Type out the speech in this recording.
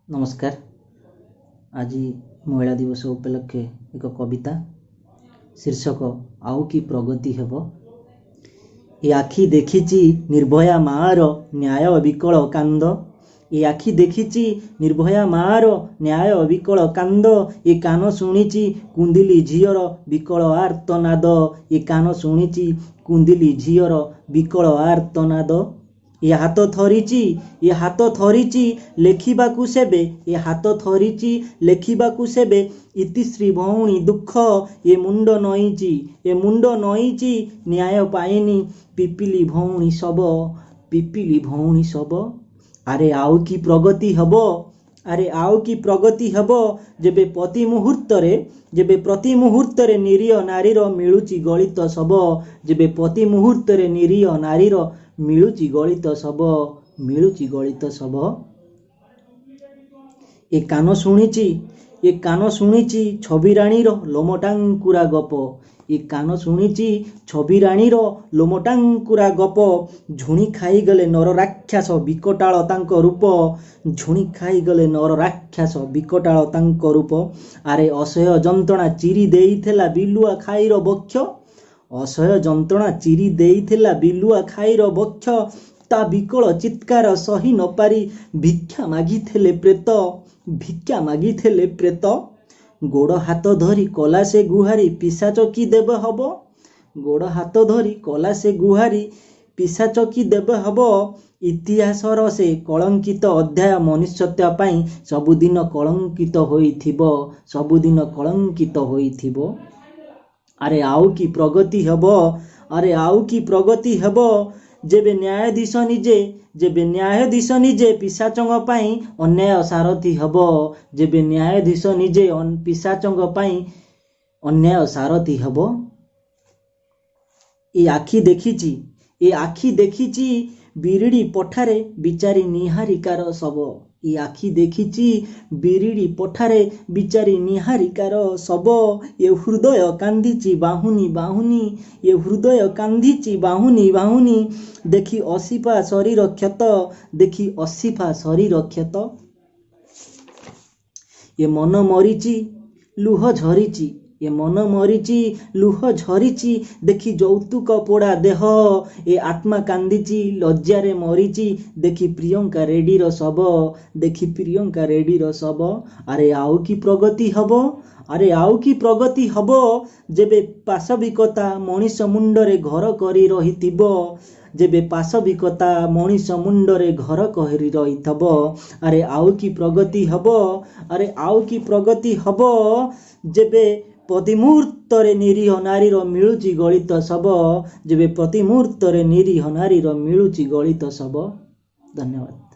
नमस्कार। आज महिला दिवस उपलक्षे एक कविता शीर्षक आउ कि प्रगति हेब। ए आखि देखिची निर्भया मार न्याय विकल कांद। ए आखि देखिची निर्भया मार न्याय विकल कांद। ए कान शुणिची कुंदिली झीर विकल आर्तनाद। ए कान शुणिची कुंदिली झीर विकल आर्तनाद। ए हाथ थरिची लेखिबाकु सेबे। ए हाथ थरिची लेखिबाकु सेबे इतिश्री भौणी दुख। ए मुंड नईची न्याय पाइनी पिपिली भौणी सब। अरे आउ कि प्रगति हब जेबे प्रति मुहूर्तरे निरीह नारीर मिलुची गलित सब। जेबे प्रति मुहूर्तरे निरीह नारीर मिलुची गलित सब। ए कान शुणिची छबिराणीर लोमटांकुरा गप। ए कान शुणिची छबिराणीर लोमटांकुरा गप। झुणी खाईगले नर राक्षस विकटाल तांक रूप। झुणी खाईगले नर राक्षस विकटाल तांक रूप। अरे असह्य जंत्रणा चिरी देइथिला बिलुआ खाईर बक्ष। असह्य जंत्रणा चिरी देइथिला बिलुआ खाईर बक्ष। ता विकल चित्कार सही न पारी भिक्षा मागिथेले प्रेत। गोड़ हाथ धरी कला से गुहारी पिशाच की देव हब। गोड़ हाथ धरी कला से गुहारी पिशाच की देव हब। इतिहासर से कलंकित अध्याय मनुष्यत्व पाई सबुदिन कलंकित होइथिबो। अरे आउ कि प्रगति हेब जेबे न्यायाधीश निजे पिशाचंग पाई अन्याय सारथी हब। जेबे न्यायाधीश निजे पिशाचंग पाई अन्याय सारथी हब। ए आखि देखिची बिरिडी पठारे बिचारी निहारिकार सब। ए आखि देखिची बिरिडी पठारे बिचारी निहारिकार सब। ए हृदय कांदिची बाहुनी बाहुनी देखी असीफा शरीर क्षत। ए मन मरीची लुह झरीची देखी जौतुक पोड़ा देह। ए आत्मा कांदिची लज्जारे मरीची देखी प्रियंका रेड्डीर सब। अरे आउ कि प्रगति हब जेबे पाशविकता मनीष मुंडरे घर करी रहिथिबो। जेबे पाशविकता मनीष मुंडरे घर करी रहिथबो। अरे आउ कि प्रगति हब जेबे प्रति मुहूर्तरे निरीह नारीर मिलुची गलित सब। जेबे प्रति मुहूर्तरे निरीह नारीर मिलुची गलित सब। धन्यवाद।